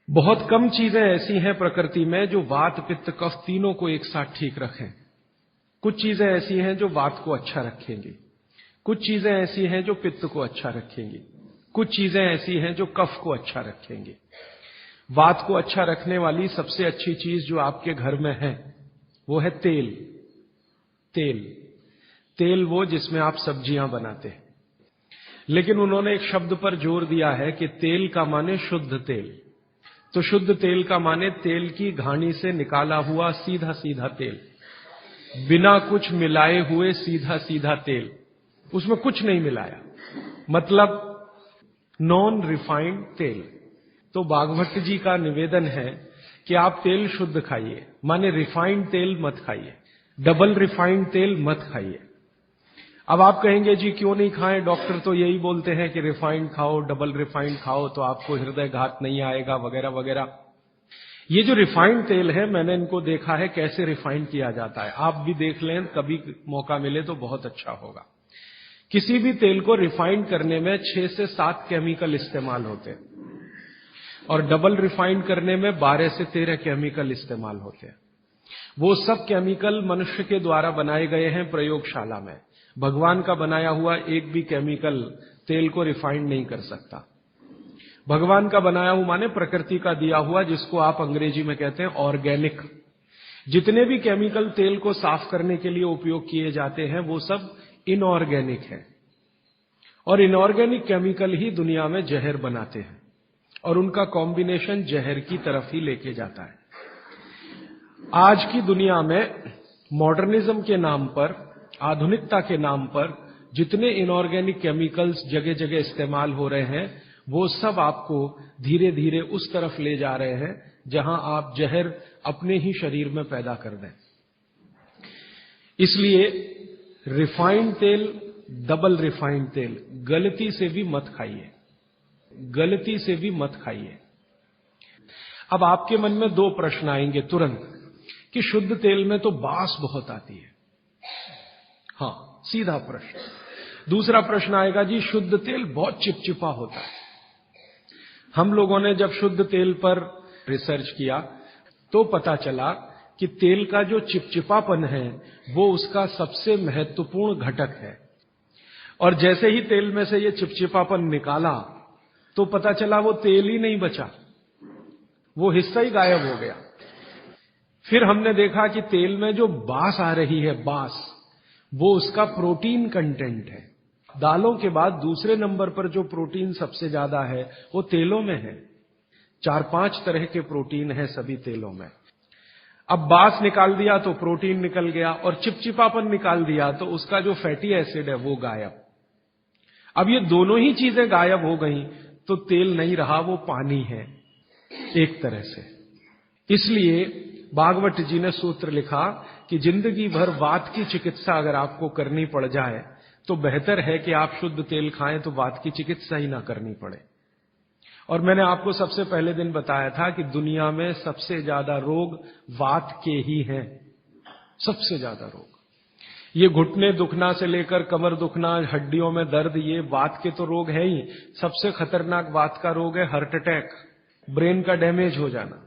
बहुत कम चीजें ऐसी हैं प्रकृति में जो वात पित्त कफ तीनों को एक साथ ठीक रखें। कुछ चीजें ऐसी हैं जो वात को अच्छा रखेंगी, कुछ चीजें ऐसी हैं जो पित्त को अच्छा रखेंगी, कुछ चीजें ऐसी हैं जो कफ को अच्छा रखेंगी। वात को अच्छा रखने वाली सबसे अच्छी चीज जो आपके घर में है वो है तेल। तेल तेल वो जिसमें आप सब्जियां बनाते हैं। लेकिन उन्होंने एक शब्द पर जोर दिया है कि तेल का माने शुद्ध तेल। तो शुद्ध तेल का माने तेल की घानी से निकाला हुआ सीधा सीधा तेल, बिना कुछ मिलाए हुए सीधा सीधा तेल, उसमें कुछ नहीं मिलाया, मतलब नॉन रिफाइंड तेल। तो भागवत जी का निवेदन है कि आप तेल शुद्ध खाइए, माने रिफाइंड तेल मत खाइए, डबल रिफाइंड तेल मत खाइए। अब आप कहेंगे जी क्यों नहीं खाएं, डॉक्टर तो यही बोलते हैं कि रिफाइंड खाओ, डबल रिफाइंड खाओ तो आपको हृदय घात नहीं आएगा वगैरह वगैरह। ये जो रिफाइंड तेल है मैंने इनको देखा है कैसे रिफाइंड किया जाता है, आप भी देख लें, कभी मौका मिले तो बहुत अच्छा होगा। किसी भी तेल को रिफाइंड करने में 6 से 7 केमिकल इस्तेमाल होते हैं और डबल रिफाइंड करने में 12 से 13 केमिकल इस्तेमाल होते हैं। वो सब केमिकल मनुष्य के द्वारा बनाए गए हैं प्रयोगशाला में। भगवान का बनाया हुआ एक भी केमिकल तेल को रिफाइंड नहीं कर सकता। भगवान का बनाया हुआ माने प्रकृति का दिया हुआ, जिसको आप अंग्रेजी में कहते हैं ऑर्गेनिक। जितने भी केमिकल तेल को साफ करने के लिए उपयोग किए जाते हैं वो सब इनऑर्गेनिक है, और इनऑर्गेनिक केमिकल ही दुनिया में जहर बनाते हैं और उनका कॉम्बिनेशन जहर की तरफ ही लेके जाता है। आज की दुनिया में मॉडर्निज्म के नाम पर, आधुनिकता के नाम पर जितने इनऑर्गेनिक केमिकल्स जगह जगह इस्तेमाल हो रहे हैं वो सब आपको धीरे धीरे उस तरफ ले जा रहे हैं जहां आप जहर अपने ही शरीर में पैदा कर दें। इसलिए रिफाइंड तेल, डबल रिफाइंड तेल गलती से भी मत खाइए, गलती से भी मत खाइए। अब आपके मन में 2 प्रश्न आएंगे तुरंत कि शुद्ध तेल में तो बास बहुत आती है। हां, सीधा प्रश्न। दूसरा प्रश्न आएगा जी शुद्ध तेल बहुत चिपचिपा होता है। हम लोगों ने जब शुद्ध तेल पर रिसर्च किया तो पता चला कि तेल का जो चिपचिपापन है वो उसका सबसे महत्वपूर्ण घटक है, और जैसे ही तेल में से ये चिपचिपापन निकाला तो पता चला वो तेल ही नहीं बचा, वो हिस्सा ही गायब हो गया। फिर हमने देखा कि तेल में जो बास आ रही है, बास, वो उसका प्रोटीन कंटेंट है। दालों के बाद दूसरे नंबर पर जो प्रोटीन सबसे ज्यादा है वो तेलों में है। 4-5 तरह के प्रोटीन है सभी तेलों में। अब बास निकाल दिया तो प्रोटीन निकल गया, और चिपचिपापन निकाल दिया तो उसका जो फैटी एसिड है वो गायब। अब ये दोनों ही चीजें गायब हो गई तो तेल नहीं रहा, वो पानी है एक तरह से। इसलिए भागवत जी ने सूत्र लिखा कि जिंदगी भर वात की चिकित्सा अगर आपको करनी पड़ जाए तो बेहतर है कि आप शुद्ध तेल खाएं तो वात की चिकित्सा ही ना करनी पड़े। और मैंने आपको सबसे पहले दिन बताया था कि दुनिया में सबसे ज्यादा रोग वात के ही हैं, सबसे ज्यादा रोग। ये घुटने दुखना से लेकर कमर दुखना, हड्डियों में दर्द, ये वात के तो रोग है ही। सबसे खतरनाक वात का रोग है हार्ट अटैक, ब्रेन का डैमेज हो जाना।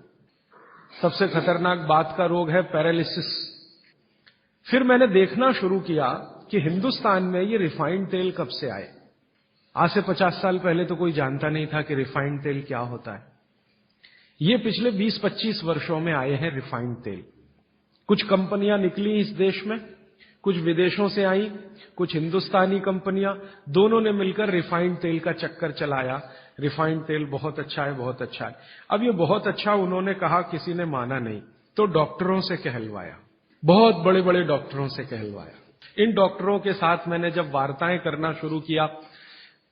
सबसे खतरनाक वात का रोग है पैरालिसिस। फिर मैंने देखना शुरू किया कि हिंदुस्तान में ये रिफाइंड तेल कब से आए। आज से 50 साल पहले तो कोई जानता नहीं था कि रिफाइंड तेल क्या होता है। ये पिछले 20-25 वर्षों में आए हैं रिफाइंड तेल। कुछ कंपनियां निकली इस देश में, कुछ विदेशों से आई, कुछ हिंदुस्तानी कंपनियां, दोनों ने मिलकर रिफाइंड तेल का चक्कर चलाया। रिफाइंड तेल बहुत अच्छा है, बहुत अच्छा है। अब ये बहुत अच्छा उन्होंने कहा, किसी ने माना नहीं, तो डॉक्टरों से कहलवाया, बहुत बड़े बड़े डॉक्टरों से कहलवाया। इन डॉक्टरों के साथ मैंने जब वार्ताएं करना शुरू किया,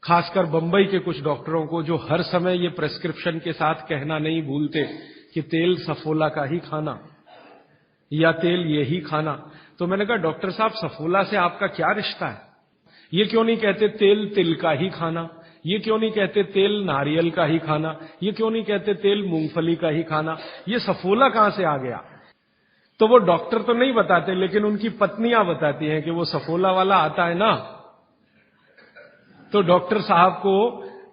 खासकर बंबई के कुछ डॉक्टरों को जो हर समय ये प्रेस्क्रिप्शन के साथ कहना नहीं भूलते कि तेल सफोला का ही खाना या तेल ये ही खाना, तो मैंने कहा डॉक्टर साहब सफोला से आपका क्या रिश्ता है? ये क्यों नहीं कहते तेल तिल का ही खाना? ये क्यों नहीं कहते तेल नारियल का ही खाना? ये क्यों नहीं कहते तेल मूंगफली का ही खाना? ये सफोला कहां से आ गया? तो वो डॉक्टर तो नहीं बताते, लेकिन उनकी पत्नियां बताती हैं कि वो सफोला वाला आता है ना, तो डॉक्टर साहब को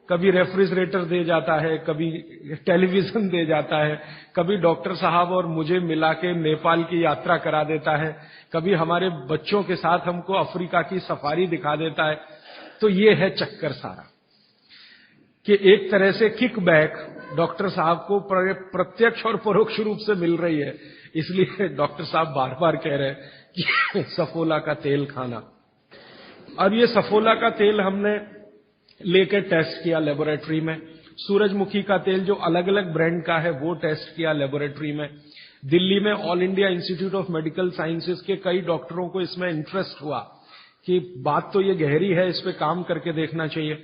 कभी रेफ्रिजरेटर दे जाता है, कभी टेलीविजन दे जाता है, कभी डॉक्टर साहब और मुझे मिला के नेपाल की यात्रा करा देता है, कभी हमारे बच्चों के साथ हमको अफ्रीका की सफारी दिखा देता है। तो ये है चक्कर सारा कि एक तरह से किकबैक डॉक्टर साहब को प्रत्यक्ष और परोक्ष रूप से मिल रही है। इसलिए डॉक्टर साहब बार बार कह रहे हैं कि सफोला का तेल खाना। अब ये सफोला का तेल हमने लेकर टेस्ट किया लेबोरेटरी में। सूरजमुखी का तेल जो अलग अलग ब्रांड का है वो टेस्ट किया लेबोरेटरी में। दिल्ली में all India institute of medical sciences के कई डॉक्टरों को इसमें इंटरेस्ट हुआ कि बात तो ये गहरी है, इस पे काम करके देखना चाहिए।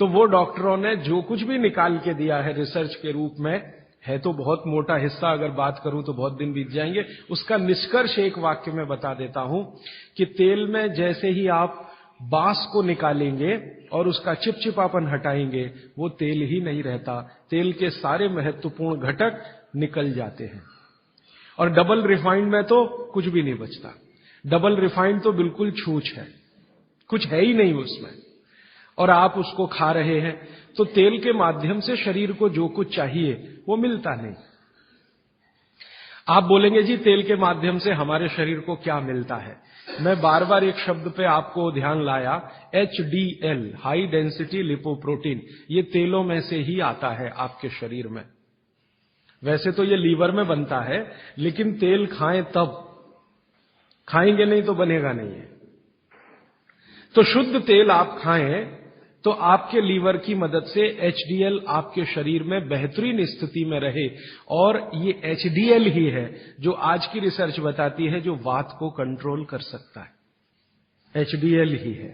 तो वो डॉक्टरों ने जो कुछ भी निकाल के दिया है रिसर्च के रूप में, है तो बहुत मोटा हिस्सा, अगर बात करूं तो बहुत दिन बीत जाएंगे, उसका निष्कर्ष एक वाक्य में बता देता हूं कि तेल में जैसे ही आप बांस को निकालेंगे और उसका चिपचिपापन हटाएंगे, वो तेल ही नहीं रहता, तेल के सारे महत्वपूर्ण घटक निकल जाते हैं। और डबल रिफाइंड में तो कुछ भी नहीं बचता। डबल रिफाइंड तो बिल्कुल छूछ है, कुछ है ही नहीं उसमें, और आप उसको खा रहे हैं। तो तेल के माध्यम से शरीर को जो कुछ चाहिए वो मिलता नहीं। आप बोलेंगे जी तेल के माध्यम से हमारे शरीर को क्या मिलता है। मैं बार बार एक शब्द पे आपको ध्यान लाया, HDL, हाई डेंसिटी लिपोप्रोटीन। ये तेलों में से ही आता है आपके शरीर में। वैसे तो ये लीवर में बनता है, लेकिन तेल खाएं तब, खाएंगे नहीं तो बनेगा नहीं है। तो शुद्ध तेल आप खाएं तो आपके लीवर की मदद से HDL आपके शरीर में बेहतरीन स्थिति में रहे। और ये HDL ही है जो आज की रिसर्च बताती है जो वात को कंट्रोल कर सकता है। HDL ही है।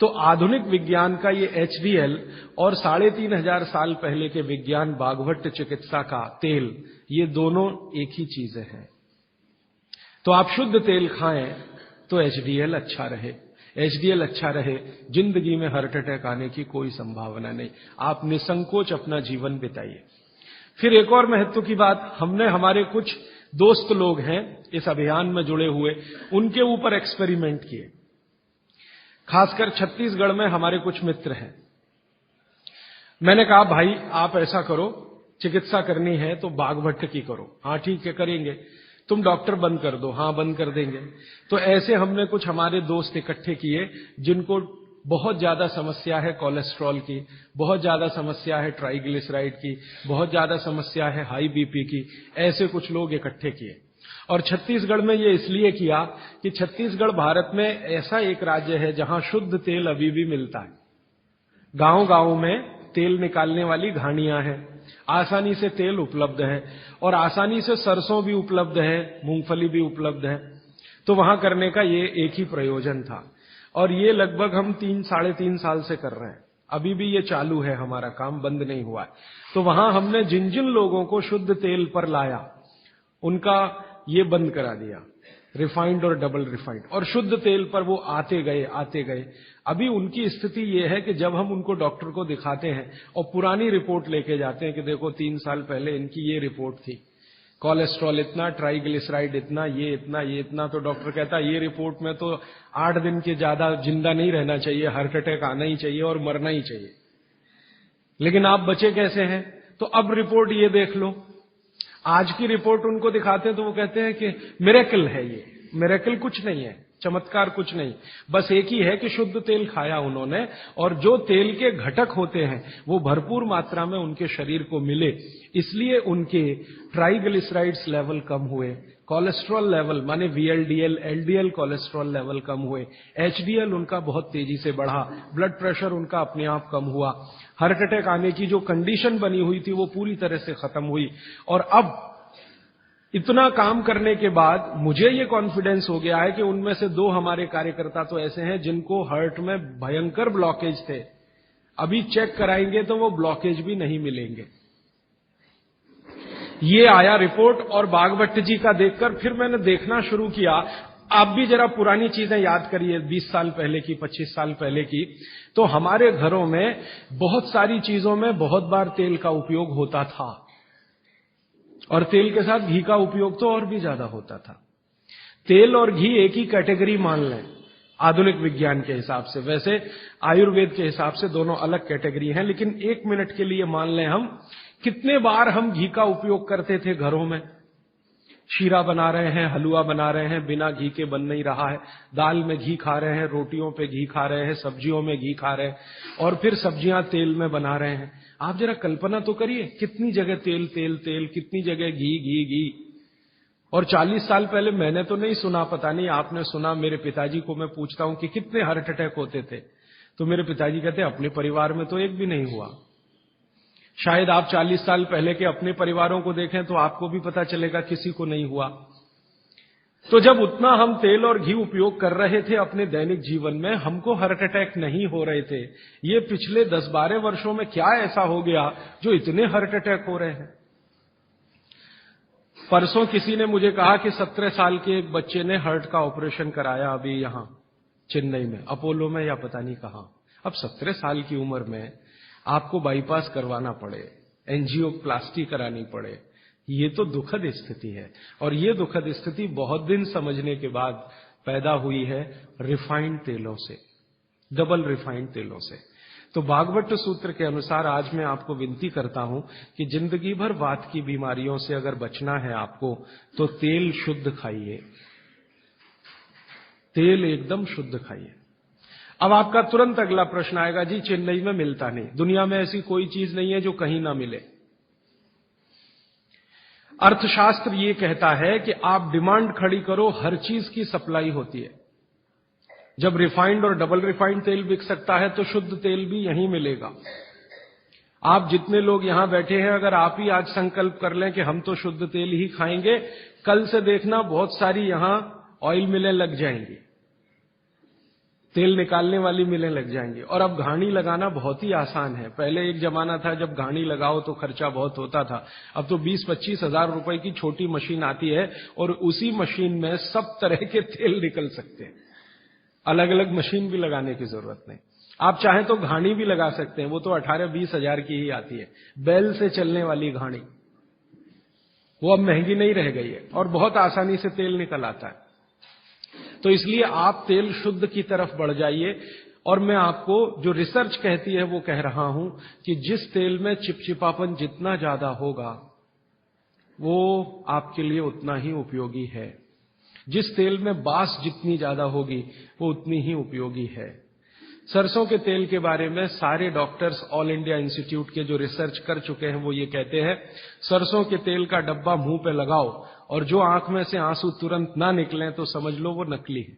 तो आधुनिक विज्ञान का ये HDL और 3500 साल पहले के विज्ञान बाघभट्ट चिकित्सा का तेल, ये दोनों एक ही चीजें हैं। तो आप शुद्ध तेल खाएं तो HDL अच्छा रहे। HDL अच्छा रहे, जिंदगी में हार्ट अटैक आने की कोई संभावना नहीं। आप निसंकोच अपना जीवन बिताइए। फिर एक और महत्व की बात, हमने हमारे कुछ दोस्त लोग हैं इस अभियान में जुड़े हुए, उनके ऊपर एक्सपेरिमेंट किए। खासकर छत्तीसगढ़ में हमारे कुछ मित्र हैं। मैंने कहा भाई आप ऐसा करो, चिकित्सा करनी है तो बाघभट्ट की करो। हाँ ठीक है करेंगे। तुम डॉक्टर बंद कर दो। हाँ बंद कर देंगे। तो ऐसे हमने कुछ हमारे दोस्त इकट्ठे किए जिनको बहुत ज्यादा समस्या है कोलेस्ट्रॉल की, बहुत ज्यादा समस्या है ट्राइग्लिसराइड की, बहुत ज्यादा समस्या है हाई बीपी की। ऐसे कुछ लोग इकट्ठे किए। और छत्तीसगढ़ में ये इसलिए किया कि छत्तीसगढ़ भारत में ऐसा एक राज्य है जहां शुद्ध तेल अभी भी मिलता है। गांव गांव में तेल निकालने वाली घानियां हैं, आसानी से तेल उपलब्ध है, और आसानी से सरसों भी उपलब्ध है, मूंगफली भी उपलब्ध है। तो वहां करने का ये एक ही प्रयोजन था। और ये लगभग हम 3-3.5 साल से कर रहे हैं। अभी भी ये चालू है, हमारा काम बंद नहीं हुआ है। तो वहां हमने जिन जिन लोगों को शुद्ध तेल पर लाया उनका ये बंद करा दिया, रिफाइंड और डबल रिफाइंड, और शुद्ध तेल पर वो आते गए। अभी उनकी स्थिति ये है कि जब हम उनको डॉक्टर को दिखाते हैं और पुरानी रिपोर्ट लेके जाते हैं कि देखो 3 साल पहले इनकी ये रिपोर्ट थी, कोलेस्ट्रॉल इतना, ट्राइग्लिसराइड इतना, ये इतना, तो डॉक्टर कहता है ये रिपोर्ट में तो 8 दिन के ज्यादा जिंदा नहीं रहना चाहिए, हार्ट अटैक आना ही चाहिए और मरना ही चाहिए, लेकिन आप बचे कैसे हैं। तो अब रिपोर्ट ये देख लो। आज की रिपोर्ट उनको दिखाते हैं तो वो कहते हैं कि मिरेकल है, ये मिरेकल कुछ नहीं है, चमत्कार कुछ नहीं, बस एक ही है कि शुद्ध तेल खाया उन्होंने, और जो तेल के घटक होते हैं वो भरपूर मात्रा में उनके शरीर को मिले, इसलिए उनके ट्राइग्लिसराइड्स लेवल कम हुए, कोलेस्ट्रॉल लेवल माने VLDL, LDL कोलेस्ट्रॉल लेवल कम हुए, HDL उनका बहुत तेजी से बढ़ा, ब्लड प्रेशर उनका अपने आप कम हुआ, हार्ट अटैक आने की जो कंडीशन बनी हुई थी वो पूरी तरह से खत्म हुई। और अब इतना काम करने के बाद मुझे ये कॉन्फिडेंस हो गया है कि उनमें से 2 हमारे कार्यकर्ता तो ऐसे हैं जिनको हार्ट में भयंकर ब्लॉकेज थे, अभी चेक कराएंगे तो वो ब्लॉकेज भी नहीं मिलेंगे। ये आया रिपोर्ट, और बाघभट्ट जी का देखकर फिर मैंने देखना शुरू किया। आप भी जरा पुरानी चीजें याद करिए, 20 साल पहले की, 25 साल पहले की। तो हमारे घरों में बहुत सारी चीजों में बहुत बार तेल का उपयोग होता था, और तेल के साथ घी का उपयोग तो और भी ज्यादा होता था। तेल और घी एक ही कैटेगरी मान लें, आधुनिक विज्ञान के हिसाब से। वैसे आयुर्वेद के हिसाब से दोनों अलग कैटेगरी हैं, लेकिन 1 मिनट के लिए मान लें हम, कितने बार हम घी का उपयोग करते थे घरों में? शीरा बना रहे हैं, हलवा बना रहे हैं, बिना घी के बन नहीं रहा है। दाल में घी खा रहे हैं, रोटियों पे घी खा रहे हैं, सब्जियों में घी खा रहे हैं, और फिर सब्जियां तेल में बना रहे हैं। आप जरा कल्पना तो करिए, कितनी जगह तेल तेल तेल, कितनी जगह घी घी घी। और 40 साल पहले मैंने तो नहीं सुना, पता नहीं आपने सुना, मेरे पिताजी को मैं पूछता हूं कि कितने हार्ट अटैक होते थे, तो मेरे पिताजी कहते अपने परिवार में तो एक भी नहीं हुआ। शायद आप 40 साल पहले के अपने परिवारों को देखें तो आपको भी पता चलेगा किसी को नहीं हुआ। तो जब उतना हम तेल और घी उपयोग कर रहे थे अपने दैनिक जीवन में, हमको हार्ट अटैक नहीं हो रहे थे। ये पिछले 10-12 वर्षों में क्या ऐसा हो गया जो इतने हार्ट अटैक हो रहे हैं? परसों किसी ने मुझे कहा कि 17 साल के एक बच्चे ने हार्ट का ऑपरेशन कराया अभी यहां चेन्नई में, अपोलो में या पता नहीं कहां। अब 17 साल की उम्र में आपको बाईपास करवाना पड़े, एंजियोप्लास्टी करानी पड़े, ये तो दुखद स्थिति है। और ये दुखद स्थिति बहुत दिन समझने के बाद पैदा हुई है रिफाइंड तेलों से, डबल रिफाइंड तेलों से। तो भागवत सूत्र के अनुसार आज मैं आपको विनती करता हूं कि जिंदगी भर वात की बीमारियों से अगर बचना है आपको, तो तेल शुद्ध खाइए, तेल एकदम शुद्ध खाइए। अब आपका तुरंत अगला प्रश्न आएगा, जी चेन्नई में मिलता नहीं, दुनिया में ऐसी कोई चीज नहीं है जो कहीं ना मिले। अर्थशास्त्र ये कहता है कि आप डिमांड खड़ी करो, हर चीज की सप्लाई होती है। जब रिफाइंड और डबल रिफाइंड तेल बिक सकता है तो शुद्ध तेल भी यहीं मिलेगा। आप जितने लोग यहां बैठे हैं, अगर आप ही आज संकल्प कर लें कि हम तो शुद्ध तेल ही खाएंगे, कल से देखना बहुत सारी यहां ऑयल मिलें लग जाएंगी, तेल निकालने वाली मिलें लग जाएंगी। और अब घानी लगाना बहुत ही आसान है। पहले एक जमाना था जब घानी लगाओ तो खर्चा बहुत होता था। अब तो 20-25 हजार रुपए की छोटी मशीन आती है और उसी मशीन में सब तरह के तेल निकल सकते हैं। अलग अलग मशीन भी लगाने की जरूरत नहीं। आप चाहें तो घानी भी लगा सकते हैं, वो तो 18-20 हजार की ही आती है, बैल से चलने वाली घानी। वो अब महंगी नहीं रह गई है और बहुत आसानी से तेल निकल आता है। तो इसलिए आप तेल शुद्ध की तरफ बढ़ जाइए। और मैं आपको जो रिसर्च कहती है वो कह रहा हूं कि जिस तेल में चिपचिपापन जितना ज्यादा होगा वो आपके लिए उतना ही उपयोगी है। जिस तेल में बास जितनी ज्यादा होगी वो उतनी ही उपयोगी है। सरसों के तेल के बारे में सारे डॉक्टर्स ऑल इंडिया इंस्टीट्यूट के जो रिसर्च कर चुके हैं वो ये कहते हैं, सरसों के तेल का डब्बा मुंह पे लगाओ और जो आंख में से आंसू तुरंत ना निकलें तो समझ लो वो नकली है।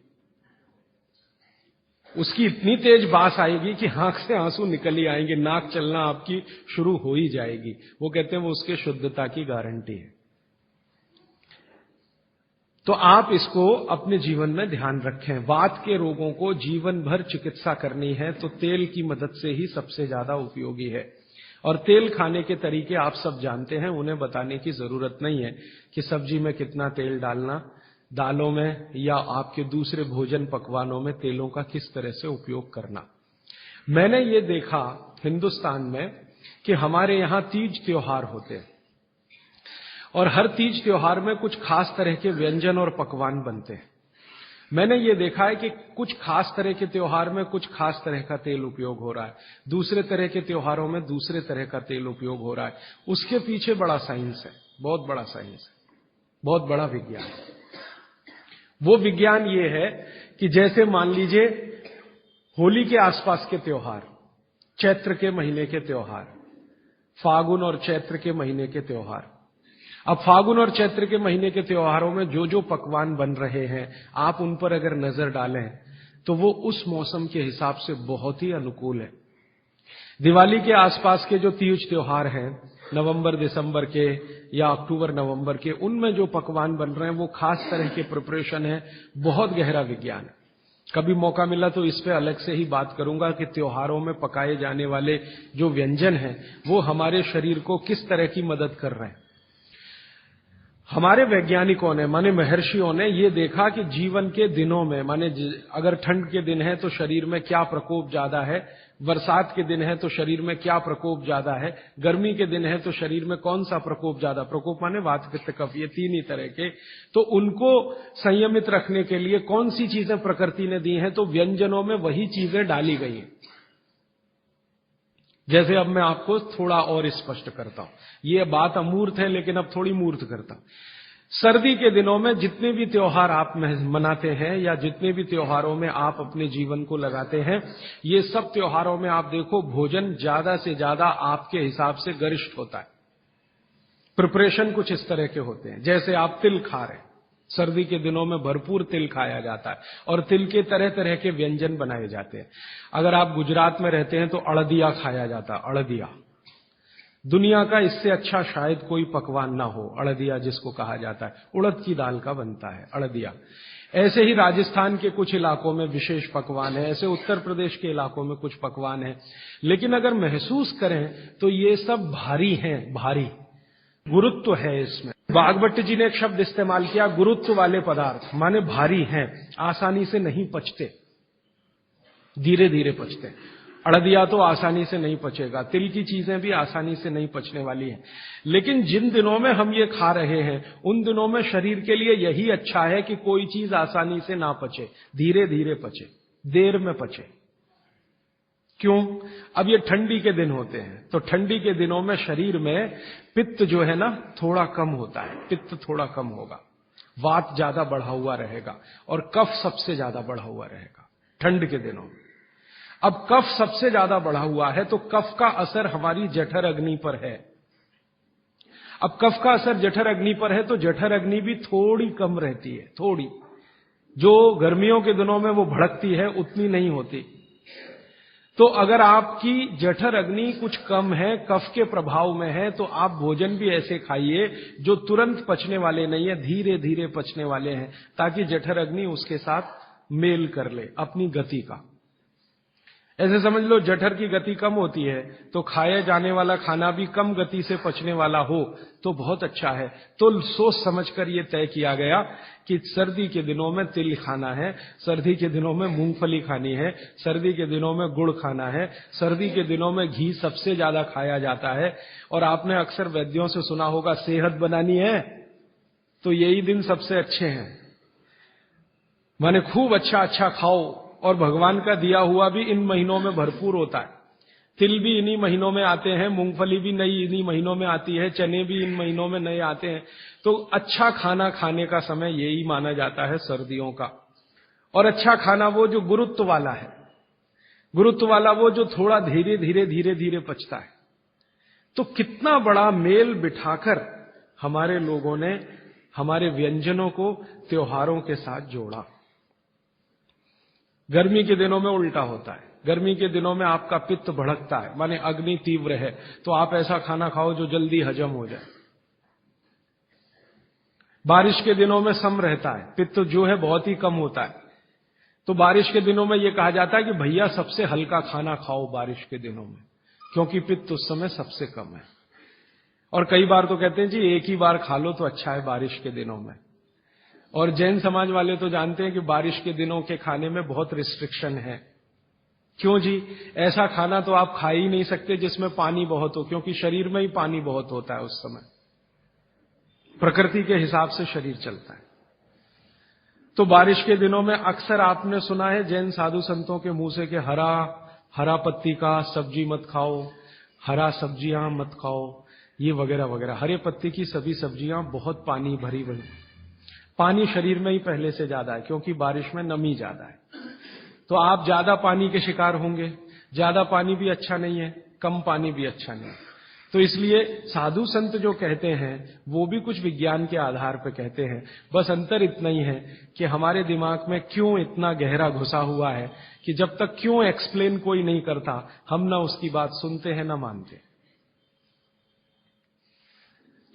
उसकी इतनी तेज बास आएगी कि आंख से आंसू निकल ही आएंगे, नाक चलना आपकी शुरू हो ही जाएगी। वो कहते हैं वो उसके शुद्धता की गारंटी है। तो आप इसको अपने जीवन में ध्यान रखें। वात के रोगों को जीवन भर चिकित्सा करनी है तो तेल की मदद से ही सबसे ज्यादा उपयोगी है। और तेल खाने के तरीके आप सब जानते हैं, उन्हें बताने की जरूरत नहीं है कि सब्जी में कितना तेल डालना, दालों में या आपके दूसरे भोजन पकवानों में तेलों का किस तरह से उपयोग करना। मैंने ये देखा हिंदुस्तान में कि हमारे यहां तीज त्योहार होते हैं और हर तीज त्योहार में कुछ खास तरह के व्यंजन और पकवान बनते हैं। मैंने ये देखा है कि कुछ खास तरह के त्योहार में कुछ खास तरह का तेल उपयोग हो रहा है, दूसरे तरह के त्योहारों में दूसरे तरह का तेल उपयोग हो रहा है। उसके पीछे बड़ा साइंस है, बहुत बड़ा साइंस है, बहुत बड़ा विज्ञान है। वो विज्ञान ये है कि जैसे मान लीजिए होली के आसपास के त्योहार, चैत्र के महीने के त्योहार, फागुन और चैत्र के महीने के त्योहार। अब फागुन और चैत्र के महीने के त्योहारों में जो जो पकवान बन रहे हैं, आप उन पर अगर नजर डालें तो वो उस मौसम के हिसाब से बहुत ही अनुकूल है। दिवाली के आसपास के जो तीज त्योहार हैं, नवंबर दिसंबर के या अक्टूबर नवंबर के, उनमें जो पकवान बन रहे हैं वो खास तरह के प्रिपरेशन है, बहुत गहरा विज्ञान है। कभी मौका मिला तो इस पे अलग से ही बात करूंगा कि त्योहारों में पकाए जाने वाले जो व्यंजन हैं वो हमारे शरीर को किस तरह की मदद कर रहे हैं। हमारे वैज्ञानिकों ने माने महर्षियों ने ये देखा कि जीवन के दिनों में माने अगर ठंड के दिन है तो शरीर में क्या प्रकोप ज्यादा है, बरसात के दिन है तो शरीर में क्या प्रकोप ज्यादा है, गर्मी के दिन है तो शरीर में कौन सा प्रकोप ज्यादा, प्रकोप माने वात पित्त कफ, ये तीन ही तरह के। तो उनको संयमित रखने के लिए कौन सी चीजें प्रकृति ने दी हैं, तो व्यंजनों में वही चीजें डाली गई हैं। जैसे अब मैं आपको थोड़ा और स्पष्ट करता हूं, ये बात अमूर्त है लेकिन अब थोड़ी मूर्त करता हूं। सर्दी के दिनों में जितने भी त्योहार आप मनाते हैं या जितने भी त्योहारों में आप अपने जीवन को लगाते हैं, ये सब त्योहारों में आप देखो भोजन ज्यादा से ज्यादा आपके हिसाब से गरिष्ठ होता है। प्रिपरेशन कुछ इस तरह के होते हैं, जैसे आप तिल खा रहे हैं, सर्दी के दिनों में भरपूर तिल खाया जाता है और तिल के तरह तरह के व्यंजन बनाए जाते हैं। अगर आप गुजरात में रहते हैं तो अड़दिया खाया जाता है, अड़दिया। दुनिया का इससे अच्छा शायद कोई पकवान ना हो, अड़दिया जिसको कहा जाता है, उड़द की दाल का बनता है अड़दिया। ऐसे ही राजस्थान के कुछ इलाकों में विशेष पकवान है, ऐसे उत्तर प्रदेश के इलाकों में कुछ पकवान है। लेकिन अगर महसूस करें तो ये सब भारी हैं, भारी गुरुत्व है इसमें। बागभट्ट जी ने एक शब्द इस्तेमाल किया, गुरुत्व वाले पदार्थ, माने भारी हैं, आसानी से नहीं पचते, धीरे धीरे पचते। अड़दिया तो आसानी से नहीं पचेगा, तिल की चीजें भी आसानी से नहीं पचने वाली हैं। लेकिन जिन दिनों में हम ये खा रहे हैं उन दिनों में शरीर के लिए यही अच्छा है कि कोई चीज आसानी से ना पचे, धीरे धीरे पचे, देर में पचे। क्यों? अब ये ठंडी के दिन होते हैं, तो ठंडी के दिनों में शरीर में पित्त जो है ना थोड़ा कम होता है, पित्त थोड़ा कम होगा, वात ज्यादा बढ़ा हुआ रहेगा और कफ सबसे ज्यादा बढ़ा हुआ रहेगा ठंड के दिनों में। अब कफ सबसे ज्यादा बढ़ा हुआ है तो कफ का असर हमारी जठर अग्नि पर है। अब कफ का असर जठर अग्नि पर है तो जठर अग्नि भी थोड़ी कम रहती है, थोड़ी, जो गर्मियों के दिनों में वो भड़कती है उतनी नहीं होती। तो अगर आपकी जठर अग्नि कुछ कम है, कफ के प्रभाव में है, तो आप भोजन भी ऐसे खाइए जो तुरंत पचने वाले नहीं है, धीरे धीरे पचने वाले हैं, ताकि जठर अग्नि उसके साथ मेल कर ले अपनी गति का। ऐसे समझ लो जठर की गति कम होती है तो खाए जाने वाला खाना भी कम गति से पचने वाला हो तो बहुत अच्छा है। तो सोच समझकर ये तय किया गया कि सर्दी के दिनों में तिल खाना है, सर्दी के दिनों में मूंगफली खानी है, सर्दी के दिनों में गुड़ खाना है, सर्दी के दिनों में घी सबसे ज्यादा खाया जाता है। और आपने अक्सर वैद्यों से सुना होगा सेहत बनानी है तो यही दिन सबसे अच्छे हैं, माने खूब अच्छा अच्छा खाओ। और भगवान का दिया हुआ भी इन महीनों में भरपूर होता है। तिल भी इन्हीं महीनों में आते हैं, मूंगफली भी नई इन्हीं महीनों में आती है, चने भी इन महीनों में नए आते हैं। तो अच्छा खाना खाने का समय यही माना जाता है सर्दियों का। और अच्छा खाना वो जो गुरुत्व वाला है, गुरुत्व वाला वो जो थोड़ा धीरे धीरे धीरे धीरे पचता है। तो कितना बड़ा मेल बिठाकर हमारे लोगों ने हमारे व्यंजनों को त्योहारों के साथ जोड़ा। गर्मी के दिनों में उल्टा होता है, गर्मी के दिनों में आपका पित्त भड़कता है, माने अग्नि तीव्र है, तो आप ऐसा खाना खाओ जो जल्दी हजम हो जाए। बारिश के दिनों में सम रहता है, पित्त जो है बहुत ही कम होता है, तो बारिश के दिनों में यह कहा जाता है कि भैया सबसे हल्का खाना खाओ बारिश के दिनों में, क्योंकि पित्त उस समय सबसे कम है। और कई बार तो कहते हैं जी एक ही बार खा लो तो अच्छा है बारिश के दिनों में। और जैन समाज वाले तो जानते हैं कि बारिश के दिनों के खाने में बहुत रिस्ट्रिक्शन है। क्यों जी? ऐसा खाना तो आप खा ही नहीं सकते जिसमें पानी बहुत हो, क्योंकि शरीर में ही पानी बहुत होता है उस समय, प्रकृति के हिसाब से शरीर चलता है। तो बारिश के दिनों में अक्सर आपने सुना है जैन साधु संतों के मुंह से कि हरा पत्ती का सब्जी मत खाओ, हरा सब्जियां मत खाओ, ये वगैरह वगैरह। हरे पत्ती की सभी सब्जियां बहुत पानी भरी भरी, पानी शरीर में ही पहले से ज्यादा है क्योंकि बारिश में नमी ज्यादा है, तो आप ज्यादा पानी के शिकार होंगे। ज्यादा पानी भी अच्छा नहीं है, कम पानी भी अच्छा नहीं है। तो इसलिए साधु संत जो कहते हैं वो भी कुछ विज्ञान के आधार पर कहते हैं। बस अंतर इतना ही है कि हमारे दिमाग में क्यों इतना गहरा घुसा हुआ है कि जब तक क्यों एक्सप्लेन कोई नहीं करता हम ना उसकी बात सुनते हैं ना मानते।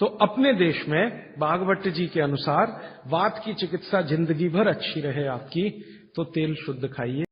तो अपने देश में बागभट्ट जी के अनुसार वात की चिकित्सा जिंदगी भर अच्छी रहे आपकी, तो तेल शुद्ध खाइए।